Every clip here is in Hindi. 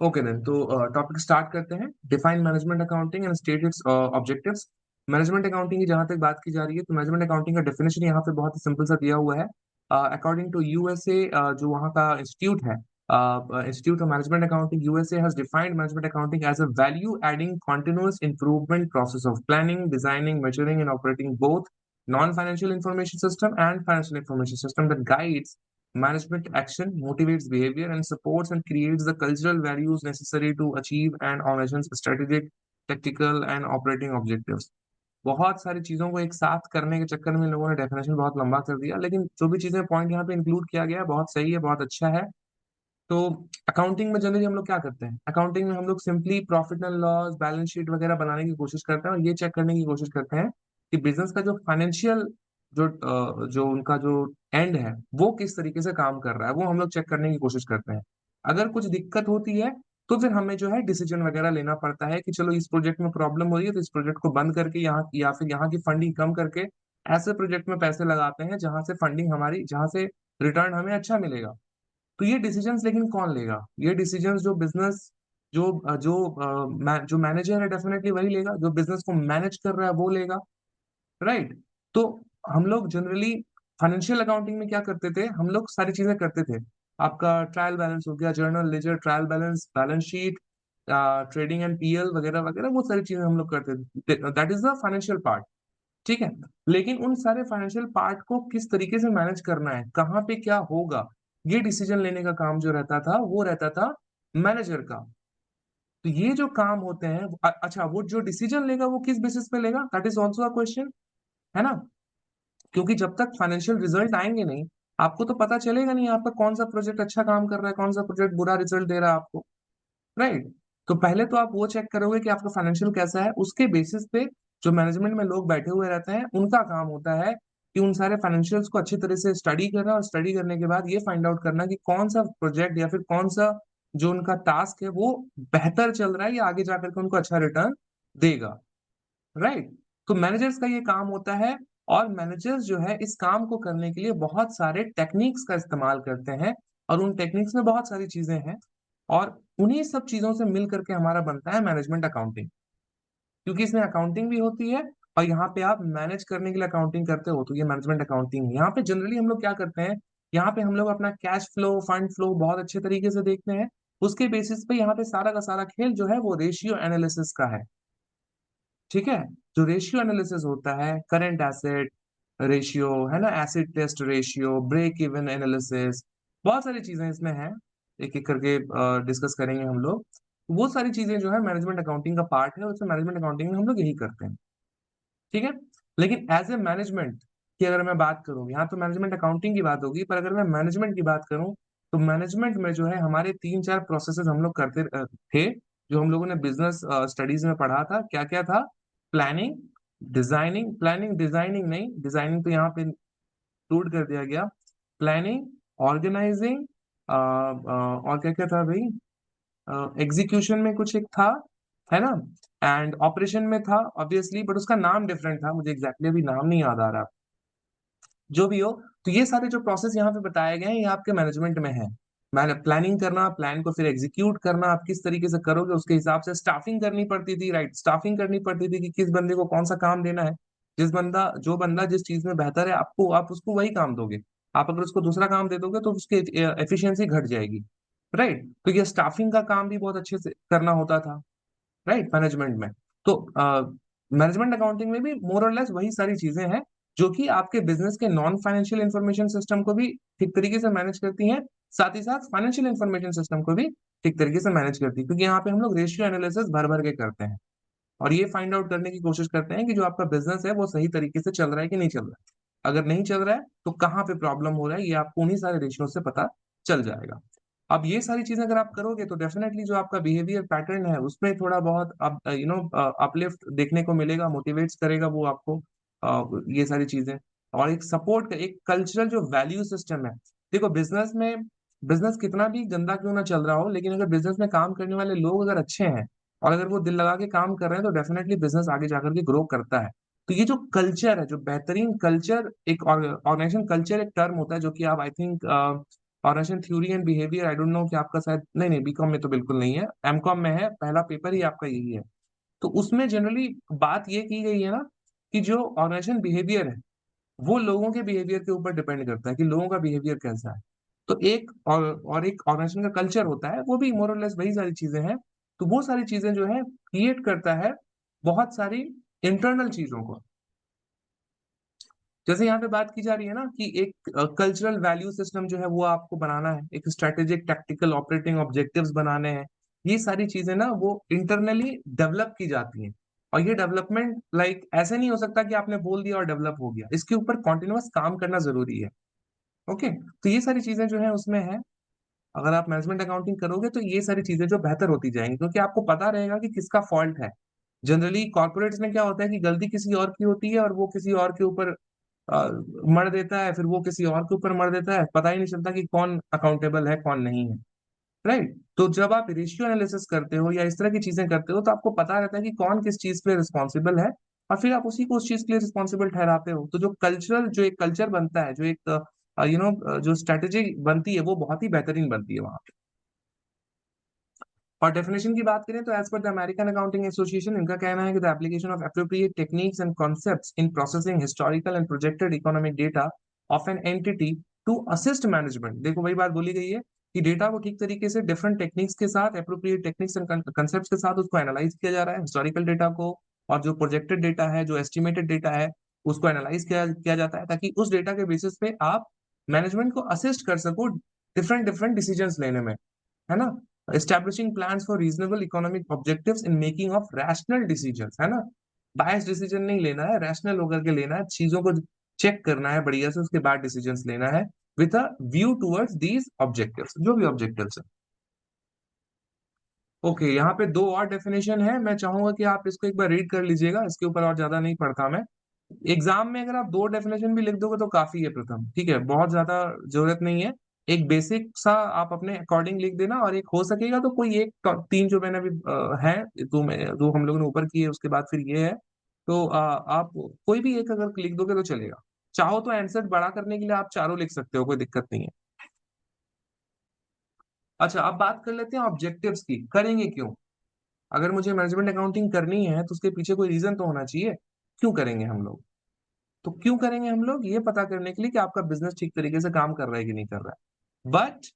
ओके देन, तो टॉपिक स्टार्ट करते हैं। Define management accounting and state it's objectives. Management accounting की जहां तक बात की जा रही है, तो मैनेजमेंट अकाउंटिंग का डेफिनेशन यहाँ पे बहुत ही सिंपल सा दिया हुआ है। अकॉर्डिंग टू यूएसए, जो वहाँ का इंस्टीट्यूट है, Institute of Management Accounting USA has defined management accounting as a value adding continuous improvement process of planning, designing, measuring and operating both non-financial information system and financial information system that guides management action, motivates behavior, and supports and creates the cultural values necessary to achieve an organization's strategic, tactical, and operating objectives. बहुत सारी चीजों को एक साथ करने के चक्कर में लोगों ने डेफिनेशन बहुत लंबा कर दिया, लेकिन जो भी चीजें पॉइंट यहाँ पे इंक्लूड किया गया है बहुत सही है, बहुत अच्छा है। तो अकाउंटिंग में जनरली हम लोग क्या करते हैं? अकाउंटिंग में हम लोग simply profit and loss, balance sheet वगैरह बनाने की कोशिश करते हैं और ये चेक करने की कोशिश करते हैं कि बिजनेस का जो फाइनेंशियल, जो उनका जो एंड है वो किस तरीके से काम कर रहा है, वो हम लोग चेक करने की कोशिश करते हैं। अगर कुछ दिक्कत होती है तो फिर हमें जो है डिसीजन वगैरह लेना पड़ता है कि चलो इस प्रोजेक्ट में प्रॉब्लम हो रही है तो इस प्रोजेक्ट को बंद करके यहाँ, या फिर यहाँ की फंडिंग कम करके ऐसे प्रोजेक्ट में पैसे लगाते हैं जहां से फंडिंग हमारी, जहां से रिटर्न हमें अच्छा मिलेगा। तो ये डिसीजंस लेकिन कौन लेगा? ये डिसीजंस जो बिजनेस, जो मैनेजर है डेफिनेटली वही लेगा, जो बिजनेस को मैनेज कर रहा है वो लेगा, राइट? तो हम लोग जनरली फाइनेंशियल अकाउंटिंग में क्या करते थे? हम लोग सारी चीजें करते थे। आपका ट्रायल बैलेंस हो गया, journal ledger, trial balance, balance sheet, trading and PL वगैरह वगैरह, वो सारी चीजें हम लोग करते थे। That is the financial part, ठीक है। लेकिन उन सारे फाइनेंशियल पार्ट को किस तरीके से मैनेज करना है, कहाँ पे क्या होगा, ये डिसीजन लेने का काम जो रहता था वो रहता था मैनेजर का। तो ये जो काम होते हैं अच्छा, वो जो डिसीजन लेगा वो किस बेसिस पे लेगा, that is also a question, है ना? क्योंकि जब तक फाइनेंशियल रिजल्ट आएंगे नहीं, आपको तो पता चलेगा नहीं आपका कौन सा प्रोजेक्ट अच्छा काम कर रहा है, कौन सा प्रोजेक्ट बुरा रिजल्ट दे रहा है आपको, राइट? तो पहले तो आप वो चेक करोगे कि आपका फाइनेंशियल कैसा है, उसके बेसिस पे जो मैनेजमेंट में लोग बैठे हुए रहते हैं उनका काम होता है कि उन सारे फाइनेंशियल्स को अच्छी तरह से स्टडी करना, और स्टडी करने के बाद ये फाइंड आउट करना कि कौन सा प्रोजेक्ट या फिर कौन सा जो उनका टास्क है वो बेहतर चल रहा है या आगे जाकर के उनको अच्छा रिटर्न देगा, राइट? तो मैनेजर्स का ये काम होता है। और मैनेजर्स जो है इस काम को करने के लिए बहुत सारे टेक्निक्स का इस्तेमाल करते हैं, और उन टेक्निक्स में बहुत सारी चीजें हैं, और उन्हीं सब चीजों से मिल करके हमारा बनता है मैनेजमेंट अकाउंटिंग। क्योंकि इसमें अकाउंटिंग भी होती है और यहाँ पे आप मैनेज करने के लिए अकाउंटिंग करते हो, तो ये मैनेजमेंट अकाउंटिंग है। यहाँ पे जनरली हम लोग क्या करते हैं, यहाँ पे हम लोग अपना कैश फ्लो, फंड फ्लो बहुत अच्छे तरीके से देखते हैं। उसके बेसिस पे यहाँ पे सारा का सारा खेल जो है वो रेशियो एनालिसिस का है, ठीक है। जो रेशियो एनालिसिस होता है, करंट एसेट रेशियो है ना, acid test ratio, break even analysis, बहुत सारी चीजें इसमें हैं, एक एक करके डिस्कस करेंगे हम लोग। वो सारी चीजें जो है मैनेजमेंट अकाउंटिंग का पार्ट है, उसमें मैनेजमेंट अकाउंटिंग में हम लोग यही करते हैं, ठीक है। लेकिन एज ए मैनेजमेंट की अगर मैं बात करूं, यहाँ तो मैनेजमेंट अकाउंटिंग की बात होगी, पर अगर मैं मैनेजमेंट की बात करूं तो मैनेजमेंट में जो है हमारे तीन चार प्रोसेसेस हम लोग करते थे, जो हम लोगों ने बिजनेस स्टडीज में पढ़ा था। क्या क्या था? प्लानिंग, डिजाइनिंग, प्लानिंग डिजाइनिंग नहीं, डिजाइनिंग तो यहाँ पे इंक्लूड कर दिया गया। प्लानिंग, ऑर्गेनाइजिंग, और क्या क्या था भाई, एग्जीक्यूशन में कुछ एक था, है ना, एंड ऑपरेशन में था ऑब्वियसली, बट उसका नाम डिफरेंट था, मुझे एग्जैक्टली अभी नाम नहीं याद आ रहा। जो भी हो, तो ये सारे जो प्रोसेस यहाँ पे बताए गए हैं ये आपके मैनेजमेंट में है। मैंने प्लानिंग करना, प्लान को फिर एग्जीक्यूट करना, आप किस तरीके से करोगे उसके हिसाब से स्टाफिंग करनी पड़ती थी, राइट? स्टाफिंग करनी पड़ती थी कि किस बंदे को कौन सा काम देना है। जो बंदा जिस चीज में बेहतर है, आपको आप उसको वही काम दोगे। आप अगर उसको दूसरा काम दे दोगे तो उसकी एफिशिएंसी घट जाएगी, राइट? तो ये स्टाफिंग का काम भी बहुत अच्छे से करना होता था, राइट, मैनेजमेंट में। तो मैनेजमेंट अकाउंटिंग में भी मोर और लेस वही सारी चीजें हैं जो कि आपके बिजनेस के नॉन फाइनेंशियल इंफॉर्मेशन सिस्टम को भी ठीक तरीके से मैनेज करती हैं, साथ ही साथ फाइनेंशियल इंफॉर्मेशन सिस्टम को भी ठीक तरीके से मैनेज करती है, क्योंकि यहाँ पे हम लोग रेशियो एनालिसिस भर भर के करते हैं और ये फाइंड आउट करने की कोशिश करते हैं कि जो आपका बिजनेस है वो सही तरीके से चल रहा है कि नहीं चल रहा है। अगर नहीं चल रहा है तो कहाँ पे प्रॉब्लम हो रहा है, ये आपको उन्हीं सारे रेशियो से पता चल जाएगा। अब ये सारी चीजें अगर आप करोगे तो डेफिनेटली जो आपका बिहेवियर पैटर्न है उसमें थोड़ा बहुत अब अपलिफ्ट देखने को मिलेगा, मोटिवेट्स करेगा वो आपको, ये सारी चीजें। और एक सपोर्ट, एक कल्चरल जो वैल्यू सिस्टम है। देखो बिजनेस में, बिजनेस कितना भी गंदा क्यों ना चल रहा हो, लेकिन अगर बिजनेस में काम करने वाले लोग अगर अच्छे हैं और अगर वो दिल लगा के काम कर रहे हैं तो डेफिनेटली बिजनेस आगे जाकर के ग्रो करता है। तो ये जो कल्चर है, जो बेहतरीन कल्चर, एक ऑर्गेनाइजेशन कल्चर एक टर्म होता है जो कि आप I think organisation theory and behaviour, I don't know कि आपका शायद, नहीं नहीं बीकॉम में तो बिल्कुल नहीं है, एमकॉम में है, पहला पेपर ही आपका यही है। तो उसमें जनरली बात ये की गई है ना कि जो ऑर्गेनाइजेशन बिहेवियर है वो लोगों के बिहेवियर के ऊपर डिपेंड करता है कि लोगों का बिहेवियर कैसा है। तो एक और एक ऑर्गेनाइजेशन का कल्चर होता है, वो भी मोर और लेस वही सारी चीजें हैं। तो वो सारी चीजें जो है क्रिएट करता है बहुत सारी इंटरनल चीजों को। जैसे यहाँ पे बात की जा रही है ना कि एक कल्चरल वैल्यू सिस्टम जो है वो आपको बनाना है, एक स्ट्रेटेजिक टैक्टिकल ऑपरेटिंग ऑब्जेक्टिव्स बनाने हैं। ये सारी चीजें ना वो इंटरनली डेवलप की जाती हैं। और ये डेवलपमेंट लाइक ऐसे नहीं हो सकता कि आपने बोल दिया और डेवलप हो गया, इसके ऊपर कॉन्टिन्यूअस काम करना जरूरी है। ओके, तो ये सारी चीजें जो है उसमें है। अगर आप मैनेजमेंट अकाउंटिंग करोगे तो ये सारी चीजें जो बेहतर होती जाएंगी, क्योंकि आपको पता रहेगा कि किसका फॉल्ट है। जनरली कॉर्पोरेट्स में क्या होता है कि गलती किसी और की होती है और वो किसी और के ऊपर मर देता है, फिर वो किसी और के ऊपर मर देता है, पता ही नहीं चलता कि कौन अकाउंटेबल है कौन नहीं है। राइट, तो जब आप रेशियो एनालिसिस करते हो या इस तरह की चीजें करते हो तो आपको पता रहता है कि कौन किस चीज के लिए रिस्पॉन्सिबल है, और फिर आप उसी को उस चीज के लिए रिस्पॉन्सिबल ठहराते हो। तो जो कल्चरल जो एक कल्चर बनता है, जो एक जो स्ट्रेटेजी बनती है वो बहुत ही बेहतरीन बनती है वहां। और डेफिनेशन की बात करें तो as per the American accounting association, इनका कहना है कि the application of appropriate techniques and concepts in processing historical and projected economic data of an entity to assist management. देखो वही बात बोली गई है कि डेटा को ठीक तरीके से डिफरेंट टेक्निक्स के साथ, एप्रोप्रिएट टेक्निक्स एंड कंसेप्ट के साथ उसको एनालाइज किया जा रहा है, हिस्टोरिकल डेटा को। और जो प्रोजेक्टेड डेटा है, जो एस्टिमेटेड डेटा है, उसको एनालाइज किया जाता है, ताकि उस डेटा के बेसिस पे आप मैनेजमेंट को असिस्ट कर सको डिफरेंट डिफरेंट डिसीजंस लेने में, है ना। Establishing plans for reasonable economic objectives in making of rational decisions, है ना। बायस डिसीजन नहीं लेना है, रैशनल होकर के लेना है, चीजों को चेक करना है बढ़िया से, उसके बाद डिसीजंस लेना है with a view towards these objectives, जो भी ऑब्जेक्टिव्स है। ओके, यहाँ पे दो और डेफिनेशन है, मैं चाहूंगा कि आप इसको एक बार रीड कर लीजिएगा, इसके ऊपर और ज्यादा नहीं पढ़ता मैं। एग्जाम में अगर आप दो डेफिनेशन भी लिख दोगे तो काफी है, प्रथम ठीक है, बहुत ज्यादा जरूरत नहीं है। एक बेसिक सा आप अपने अकॉर्डिंग लिख देना, और एक हो सकेगा तो कोई एक तीन जो मैंने अभी है, दो हम लोगों ने ऊपर की है, उसके बाद फिर ये है। तो आप कोई भी एक अगर लिख दोगे तो चलेगा। चाहो तो आंसर बड़ा करने के लिए आप चारों लिख सकते हो, कोई दिक्कत नहीं है। अच्छा, अब बात कर लेते हैं ऑब्जेक्टिव्स की, करेंगे क्यों। अगर मुझे मैनेजमेंट अकाउंटिंग करनी है तो उसके पीछे कोई रीजन तो होना चाहिए, क्यों करेंगे हम लोग। तो क्यों करेंगे हम लोग, ये पता करने के लिए कि आपका बिजनेस ठीक तरीके से काम कर रहा है कि नहीं कर रहा है। बट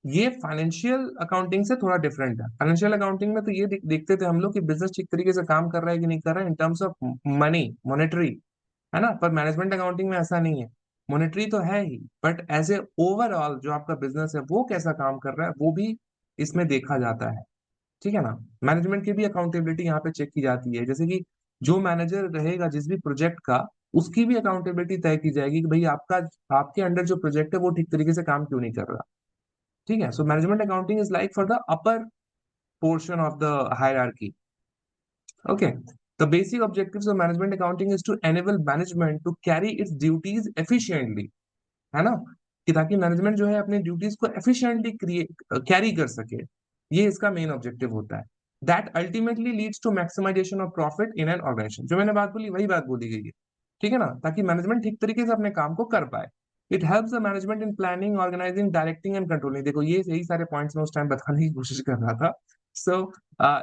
ये फाइनेंशियल अकाउंटिंग से थोड़ा डिफरेंट है। फाइनेंशियल अकाउंटिंग में तो ये देखते थे हम लोग कि बिजनेस ठीक तरीके से काम कर रहा है कि नहीं कर रहा है in terms of money, monetary, है ना। पर मैनेजमेंट अकाउंटिंग में ऐसा नहीं है। मॉनेटरी तो है ही, बट एज ए ओवरऑल जो आपका बिजनेस है वो कैसा काम कर रहा है वो भी इसमें देखा जाता है। ठीक है ना। मैनेजमेंट की भी अकाउंटेबिलिटी यहाँ पे चेक की जाती है, जैसे कि जो मैनेजर रहेगा जिस भी प्रोजेक्ट का, उसकी भी अकाउंटेबिलिटी तय की जाएगी कि भाई आपका, आपके अंडर जो प्रोजेक्ट है वो ठीक तरीके से काम क्यों नहीं कर रहा। ठीक है, सो management accounting is like for the upper portion of the hierarchy. Okay, the basic objectives of management accounting is to enable management to carry its duties efficiently, है ना, कि ताकि मैनेजमेंट जो है अपनी ड्यूटीज को एफिशिएंटली कैरी कर सके। ये इसका मेन ऑब्जेक्टिव होता है। That ultimately leads to maximisation of profit in an organisation, जो मैंने बात बोली वही बात बोली गई है। ठीक है ना, ताकि मैनेजमेंट ठीक तरीके से अपने काम को कर पाए। It helps the management in planning, organising, directing and controlling. देखो ये यही सारे पॉइंट्स मैं उस टाइम बताने की कोशिश कर रहा था। So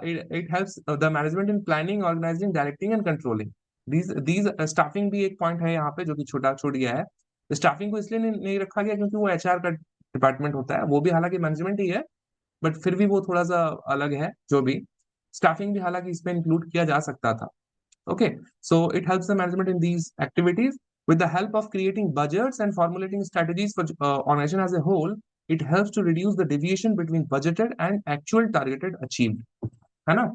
it helps the management in planning, organising, directing and controlling. These staffing भी एक पॉइंट है यहाँ पे जो कि छोटा छोड़ गया है। स्टाफिंग को इसलिए नहीं रखा गया क्योंकि वो एचआर का डिपार्टमेंट होता है, वो भी हालांकि मैनेजमेंट ही है, बट फिर भी वो थोड़ा सा अलग है। जो भी स्टाफिंग भी हालांकि इसमें इंक्लूड किया जा सकता था। Okay, so it helps the management in these activities with the help of creating budgets and formulating strategies for organization as a whole. It helps to reduce the deviation between budgeted and actual targeted achieved, है ना।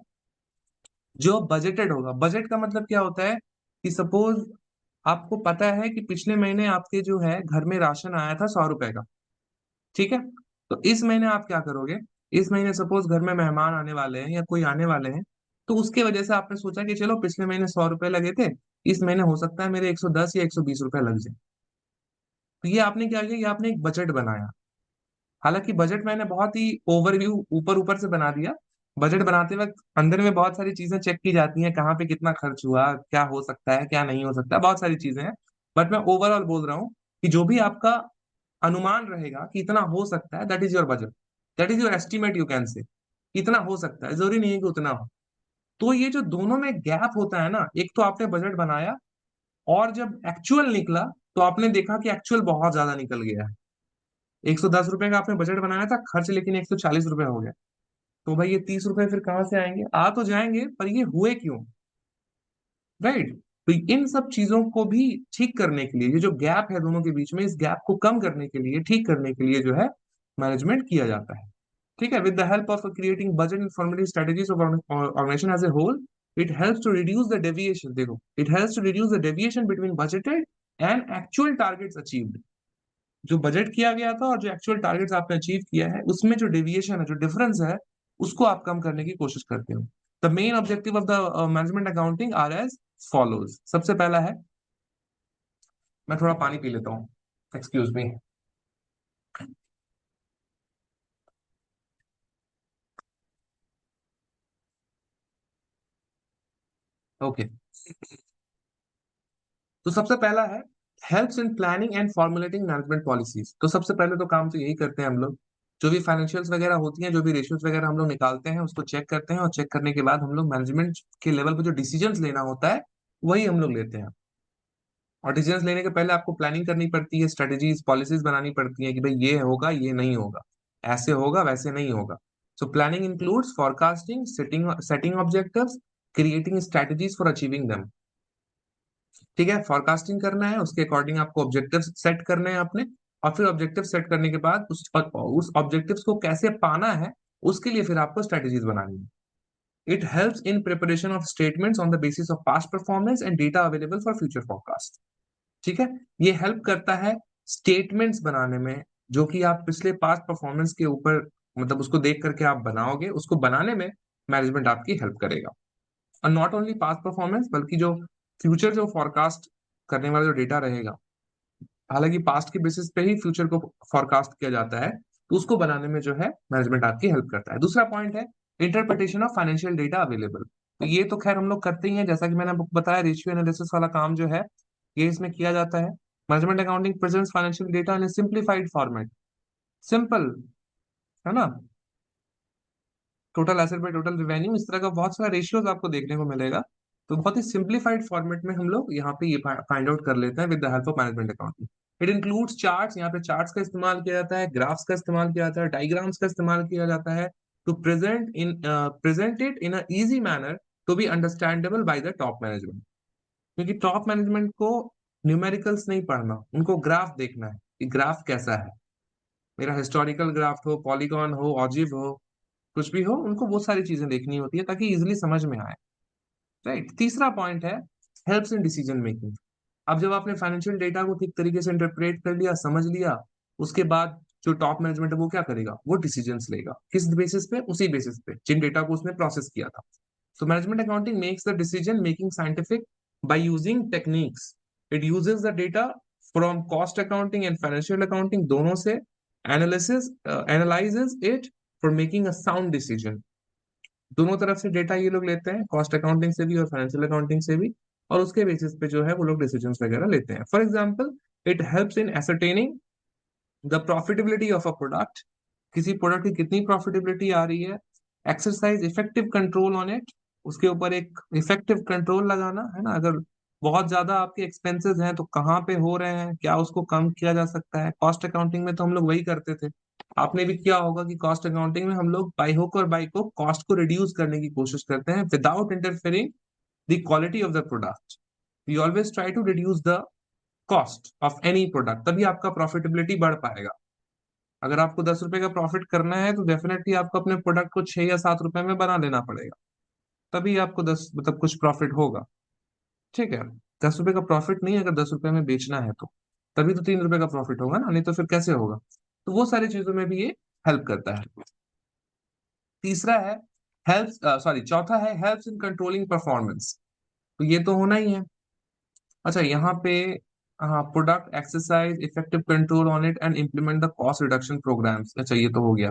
जो बजटेड होगा, बजट का मतलब क्या होता है कि सपोज आपको पता है कि पिछले महीने आपके जो है घर में राशन आया था 100 रुपए का। ठीक है, तो इस महीने आप क्या करोगे। इस महीने सपोज घर में मेहमान आने वाले हैं या कोई आने वाले हैं, तो उसके वजह से आपने सोचा कि चलो पिछले महीने 100 रुपए लगे थे, इस महीने हो सकता है मेरे 110 या 120 रुपए लग जाए। तो ये आपने क्या किया, ये आपने एक बजट बनाया। हालांकि बजट मैंने बहुत ही ओवरव्यू ऊपर ऊपर से बना दिया। बजट बनाते वक्त अंदर में बहुत सारी चीजें चेक की जाती हैं, कहाँ पे कितना खर्च हुआ, क्या हो सकता है क्या नहीं हो सकता, बहुत सारी चीजें हैं। बट मैं ओवरऑल बोल रहा हूँ कि जो भी आपका अनुमान रहेगा कि इतना हो सकता है, that is your budget, that is your estimate, you can say इतना हो सकता है, जरूरी नहीं है कि उतना हो। तो ये जो दोनों में गैप होता है ना, एक तो आपने बजट बनाया और जब एक्चुअल निकला तो आपने देखा कि एक्चुअल बहुत ज्यादा निकल गया है। 110 रुपए का आपने बजट बनाया था, खर्च लेकिन 140 रुपए हो गया। तो भाई ये 30 रुपए फिर कहाँ से आएंगे? आ तो जाएंगे, पर ये हुए क्यों? राइट। तो इन सब चीजों को भी ठीक करने के लिए, ये जो गैप है दोनों के बीच में, इस गैप को कम करने के लिए, ठीक करने के लिए जो है मैनेजमेंट किया जाता है। ठीक है, with the help of creating budget and formatting strategies of organization as a whole, it helps to reduce the deviation. देखो, it helps to reduce the deviation between budgeted and actual targets achieved. जो बजट किया गया था और जो एक्चुअल टारगेट्स आपने अचीव किया है, उसमें जो डेविएशन है, जो डिफरेंस है, उसको आप कम करने की कोशिश करते हो। The main objective of the management accounting are as follows. सबसे पहला है, मैं थोड़ा पानी पी लेता हूँ, एक्सक्यूज मी। ओके। तो सबसे पहला है, helps in planning and formulating management policies. तो सबसे पहले तो काम तो यही करते हैं हम लोग, जो भी फाइनेंशियल्स वगैरह होती हैं, जो भी रेशियोज वगैरह हम लोग निकालते हैं, उसको चेक करते हैं, और चेक करने के बाद हम लोग मैनेजमेंट के लेवल पे जो डिसीजंस लेना होता है, वही हम लोग लेते हैं। और डिसीजंस लेने के पहले आपको प्लानिंग करनी पड़ती है, स्ट्रेटेजीज पॉलिसीज बनानी पड़ती है कि भाई ये होगा, ये नहीं होगा, ऐसे होगा, वैसे नहीं होगा। So planning includes forecasting, setting setting objectives, creating strategies for achieving them. ठीक है, फोरकास्टिंग करना है, उसके अकॉर्डिंग आपको ऑब्जेक्टिव्स सेट करने हैं अपने, और फिर ऑब्जेक्टिव सेट करने के बाद उस ऑब्जेक्टिव्स को कैसे पाना है, उसके लिए फिर आपको स्ट्रेटेजीज बनानी है। It helps in preparation of statements on the basis of past performance and data available for future forecast. ठीक है, ये हेल्प करता है स्टेटमेंट्स बनाने में, जो कि आप पिछले पास्ट परफॉर्मेंस के ऊपर, मतलब उसको देख करके आप बनाओगे, उसको बनाने में मैनेजमेंट आपकी हेल्प करेगा। और नॉट ओनली पास्ट परफॉर्मेंस, बल्कि जो फ्यूचर जो फॉरकास्ट करने वाला जो डेटा रहेगा, हालांकि पास्ट के बेसिस पे ही फ्यूचर को फॉरकास्ट किया जाता है, तो उसको बनाने में जो है मैनेजमेंट आपकी हेल्प करता है। दूसरा पॉइंट है interpretation of financial data available. तो ये तो खैर हम लोग करते ही हैं, जैसा कि मैंने आपको बताया, रेशियो एनालिसिस वाला काम जो है, ये इसमें किया जाता है। Management accounting presents financial data in simplified format. Simple है ना, total asset by total revenue, इस तरह का बहुत सारा रेशियोज आपको देखने को मिलेगा। तो बहुत ही सिंप्लीफाइड फॉर्मेट में हम लोग यहाँ पे ये फाइंड आउट कर लेते हैं with the help of Management accounting. It includes charts, यहाँ पे चार्ट्स का इस्तेमाल किया जाता है, ग्राफ्स का इस्तेमाल किया जाता है, डायग्राम्स का इस्तेमाल किया जाता है, to present it in a easy manner to be understandable by the top management. क्योंकि टॉप मैनेजमेंट को न्यूमेरिकल्स नहीं पढ़ना, उनको ग्राफ देखना है कि ग्राफ कैसा है। मेरा हिस्टोरिकल ग्राफ हो, पॉलीगॉन हो, ऑजिव हो, कुछ भी हो, उनको वो सारी चीजें देखनी होती है ताकि इजिली समझ में आए। राइट। तीसरा पॉइंट है, हेल्प्स इन डिसीजन मेकिंग। अब जब आपने फाइनेंशियल डेटा को ठीक तरीके से इंटरप्रेट कर लिया, समझ लिया, उसके बाद जो टॉप मैनेजमेंट है वो क्या करेगा? वो डिसीजंस लेगा। किस बेसिस पे? उसी बेसिस पे जिन डेटा को उसने प्रोसेस किया था। So management accounting makes the decision making scientific by using techniques. It uses the data from cost accounting and financial accounting, दोनों से analyzes it for making a sound decision. दोनों तरफ से डेटा ये लोग लेते हैं, कॉस्ट अकाउंटिंग से भी और फाइनेंशियल अकाउंटिंग से भी, और उसके बेसिस पे जो है वो लोग डिसीजंस वगैरह लेते हैं। For example, it helps in ascertaining the profitability of a product. किसी प्रोडक्ट की कितनी प्रॉफिटेबिलिटी आ रही है, exercise effective control on it, उसके ऊपर एक इफेक्टिव कंट्रोल लगाना है ना। अगर बहुत ज्यादा आपके एक्सपेंसेस हैं तो कहाँ पे हो रहे हैं, क्या उसको कम किया जा सकता है। कॉस्ट अकाउंटिंग में तो हम लोग वही करते थे, आपने भी किया होगा कि कॉस्ट अकाउंटिंग में हम लोग बाई हुक और बाई को कॉस्ट को रिड्यूस करने की कोशिश करते हैं without interfering the quality of the product. We always try to reduce the cost of any product, तभी आपका प्रॉफिटेबिलिटी बढ़ पाएगा। अगर आपको 10 रुपए का प्रॉफिट करना है तो डेफिनेटली आपको अपने प्रोडक्ट को 6 या 7 रुपए में बना लेना पड़ेगा, तभी आपको 10 मतलब कुछ प्रॉफिट होगा। ठीक है, 10 रुपए का प्रॉफिट नहीं, अगर 10 रुपए में बेचना है तो तभी तो 3 रुपए का प्रॉफिट होगा ना, नहीं तो फिर कैसे होगा। तो वो सारी चीजों में भी ये हेल्प करता है। तीसरा है चौथा है हेल्प्स इन कंट्रोलिंग परफॉर्मेंस। तो ये तो होना ही है। अच्छा, यहाँ पे हाँ, product exercise effective control on it and implement the cost reduction programmes. अच्छा, ये तो हो गया।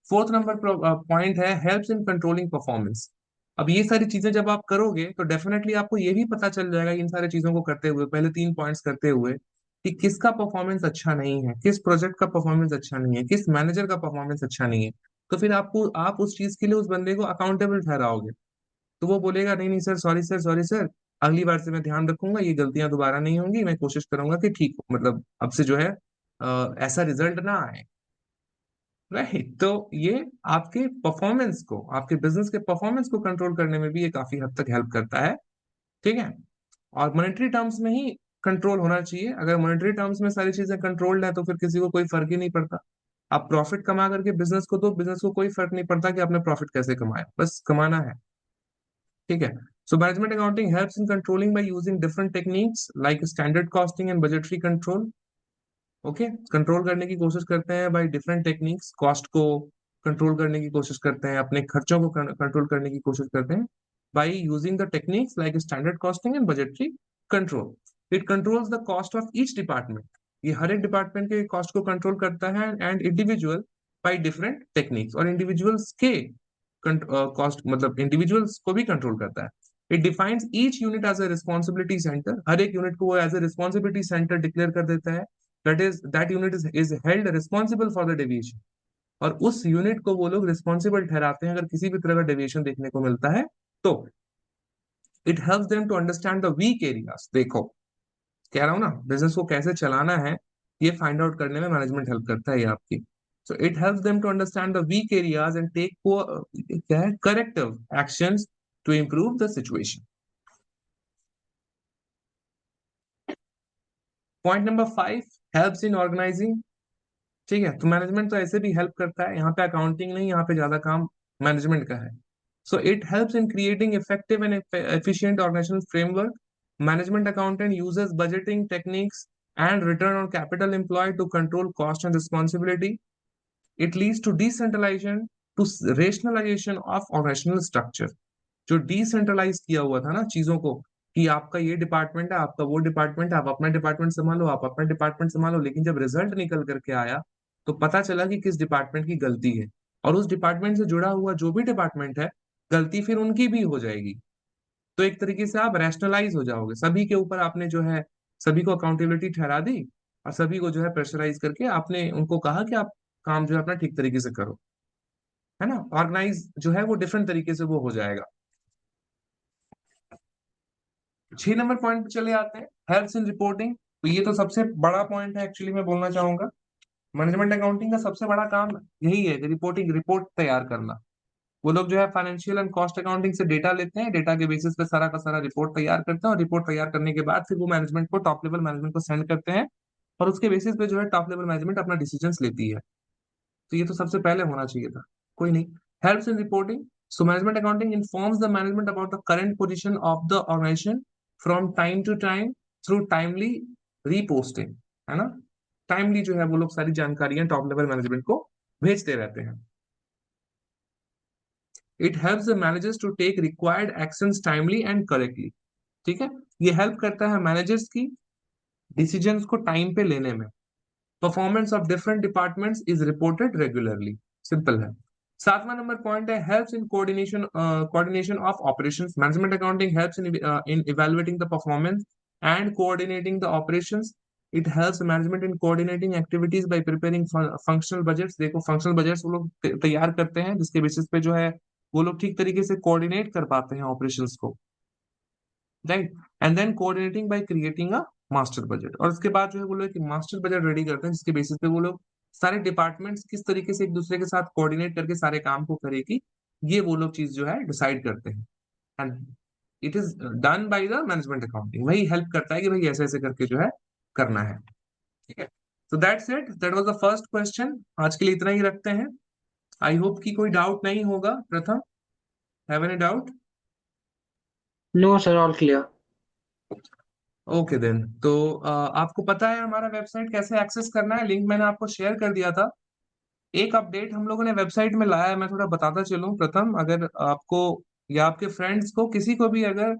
फोर्थ नंबर पॉइंट है हेल्प्स इन कंट्रोलिंग परफॉर्मेंस। अब ये सारी चीजें जब आप करोगे तो डेफिनेटली आपको ये भी पता चल जाएगा इन सारी चीजों को करते हुए, पहले 3 पॉइंट्स करते हुए, कि किसका परफॉर्मेंस अच्छा नहीं है, किस प्रोजेक्ट का परफॉर्मेंस अच्छा नहीं है, किस मैनेजर का परफॉर्मेंस अच्छा नहीं है, तो फिर आपको आप उस चीज के लिए उस बंदे को अकाउंटेबल ठहराओगे। तो वो बोलेगा नहीं नहीं sir, sorry sir, sorry sir, अगली बार से मैं ध्यान रखूंगा, ये गलतियां दोबारा नहीं होंगी, मैं कोशिश करूंगा कि ठीक मतलब अब से जो है ऐसा रिजल्ट ना आए। राइट, तो ये आपके परफॉर्मेंस को, आपके बिजनेस के परफॉर्मेंस को कंट्रोल करने में भी ये काफी हद तक हेल्प करता है। ठीक है, और मॉनेटरी टर्म्स में ही कंट्रोल होना चाहिए। अगर मॉनेटरी टर्म्स में सारी चीजें कंट्रोल्ड है तो फिर किसी को कोई फर्क ही नहीं पड़ता। आप प्रॉफिट कमा करके बिजनेस को दो, बिजनेस को कोई फर्क नहीं पड़ता कि आपने प्रॉफिट कैसे कमाया, बस कमाना है। ठीक है, सो management accounting helps in controlling by using different techniques like standard costing and budgetary control. Okay, control करने की कोशिश करते हैं बाय डिफरेंट टेक्निक्स, कॉस्ट को कंट्रोल करने की कोशिश करते हैं, अपने खर्चों को कंट्रोल करने की कोशिश करते हैं by using the techniques like standard costing and budgetary control. It controls the cost of each department. ये हर एक डिपार्टमेंट के कॉस्ट को कंट्रोल करता है, and individual by different techniques, और इंडिविजुअल्स के कॉस्ट मतलब इंडिविजुअल्स को भी कंट्रोल करता है। It defines each unit as a responsibility centre. हर एक यूनिट को वो as a responsibility centre declare कर देता है। That unit is held responsible for the deviation, और उस यूनिट को वो लोग रिस्पॉन्सिबल ठहराते हैं अगर किसी भी तरह का डेविएशन देखने को मिलता है तो। It helps them to understand the weak areas. देखो, कह रहा हूं ना, बिजनेस को कैसे चलाना है ये फाइंड आउट करने में मैनेजमेंट हेल्प करता है ये आपकी। So it helps them to understand the weak areas and take क्या है, corrective actions to improve the situation. Point number 5, helps in organising. ठीक है, तो मैनेजमेंट तो ऐसे भी हेल्प करता है, यहाँ पे अकाउंटिंग नहीं, यहाँ पे ज्यादा काम मैनेजमेंट का है। So it helps in creating effective and efficient organisational framework. Management accountant uses budgeting techniques and return on capital employed to control cost and responsibility. It leads to decentralisation, to rationalisation of organisational structure. जो डिसेंट्रलाइज किया हुआ था ना चीजों को, कि आपका ये डिपार्टमेंट है, आपका वो डिपार्टमेंट है, आप अपना डिपार्टमेंट संभालो, आप अपना डिपार्टमेंट संभालो, लेकिन जब रिजल्ट निकल करके आया तो पता चला कि किस डिपार्टमेंट की गलती है, और उस डिपार्टमेंट से जुड़ा हुआ जो भी डिपार्टमेंट है, गलती फिर उनकी भी हो जाएगी। तो एक तरीके से आप रैशनलाइज हो जाओगे, सभी के ऊपर आपने जो है सभी को अकाउंटेबिलिटी ठहरा दी, और सभी को जो है प्रेशराइज करके आपने उनको कहा कि आप काम जो है अपना ठीक तरीके से करो। है ना, ऑर्गेनाइज जो है वो डिफरेंट तरीके से वो हो जाएगा। 6 नंबर पॉइंट पे चले आते हैं, हेल्प्स इन रिपोर्टिंग। तो ये तो सबसे बड़ा पॉइंट है एक्चुअली, मैं बोलना चाहूंगा मैनेजमेंट अकाउंटिंग का सबसे बड़ा काम यही है कि रिपोर्टिंग, रिपोर्ट तैयार करना। वो लोग जो है फाइनेंशियल एंड कॉस्ट अकाउंटिंग से डेटा लेते हैं, डेटा के बेसिस पे सारा का सारा रिपोर्ट तैयार करते हैं, और रिपोर्ट तैयार करने के बाद फिर वो मैनेजमेंट को, टॉप लेवल मैनेजमेंट को सेंड करते हैं, और उसके बेसिस पे जो है टॉप लेवल मैनेजमेंट अपना डिसीजन लेती है। तो ये तो सबसे पहले होना चाहिए था, कोई नहीं। Helps in reporting. So management accounting informs the management about the current position of the organisation from time to time through timely reporting. है ना, टाइमली जो है वो लोग सारी जानकारियां टॉप लेवल मैनेजमेंट को भेजते रहते हैं। It helps the managers to take required actions timely and correctly. ठीक है, ये हेल्प करता है मैनेजर्स की डिसीजंस को टाइम पे लेने में। Performance of different departments is reported regularly. Simple है। 7वां नंबर पॉइंट है helps in coordination of operations. Management accounting helps in evaluating the performance and coordinating the operations. It helps management in coordinating activities bye preparing functional budgets. देखो, फंक्शनल बजट्स वो लोग तैयार करते हैं, जिसके बेसिस पे जो है वो लोग ठीक तरीके से कोऑर्डिनेट कर पाते हैं ऑपरेशंस को। Right, and then coordinating by creating a master budget. और उसके बाद जो है वो लोग एक मास्टर बजट रेडी करते हैं, जिसके बेसिस पे वो लोग सारे डिपार्टमेंट्स किस तरीके से एक दूसरे के साथ कोऑर्डिनेट करके सारे काम को करेगी, ये वो लोग चीज जो है डिसाइड करते हैं। And it is done by the management accounting, वही हेल्प करता है कि भाई ऐसे ऐसे करके जो है करना है। ठीक है, तो that's it, that was the first question. आज के लिए इतना ही रखते हैं। आई होप कि कोई डाउट नहीं होगा। Pratham, have any doubt? No, sir, all clear. Okay then, तो आपको पता है हमारा वेबसाइट कैसे एक्सेस करना है, लिंक मैंने आपको शेयर कर दिया था। एक अपडेट हम लोगों ने वेबसाइट में लाया है, मैं थोड़ा बताता चलूं। प्रथम, अगर आपको या आपके फ्रेंड्स को किसी को भी अगर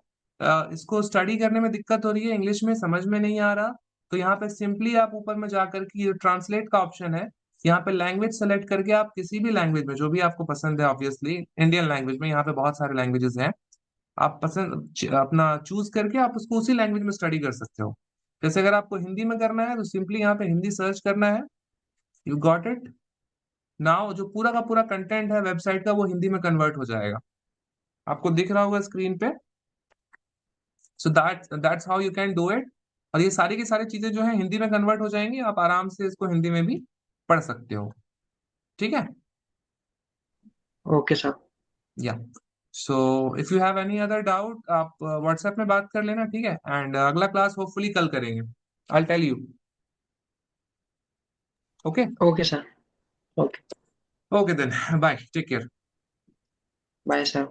इसको स्टडी करने में दिक्कत हो रही है, इंग्लिश में समझ में नहीं आ रहा, तो यहाँ पे सिंपली आप ऊपर में जाकर के ट्रांसलेट का ऑप्शन है, यहाँ पे लैंग्वेज सेलेक्ट करके आप किसी भी लैंग्वेज में जो भी आपको पसंद है, ऑब्वियसली इंडियन लैंग्वेज में, यहाँ पे बहुत सारे लैंग्वेजेस हैं, आप पसंद अपना चूज करके आप उसको उसी लैंग्वेज में स्टडी कर सकते हो। जैसे अगर आपको हिंदी में करना है तो सिंपली यहाँ पे हिंदी सर्च करना है। You got it. नाउ जो पूरा का पूरा कंटेंट है वेबसाइट का वो हिंदी में कन्वर्ट हो जाएगा, आपको दिख रहा होगा स्क्रीन पे। So that's how you can do it. और ये सारी की सारी चीजें जो है हिंदी में कन्वर्ट हो जाएंगी, आप आराम से इसको हिंदी में भी पढ़ सकते हो। ठीक है। Okay sir. या so if you have any other doubt आप व्हाट्सएप में बात कर लेना, ठीक है। एंड अगला क्लास होपफुली कल करेंगे। I tell you. Okay. Okay sir. Okay. Okay then bye, take care. Bye sir.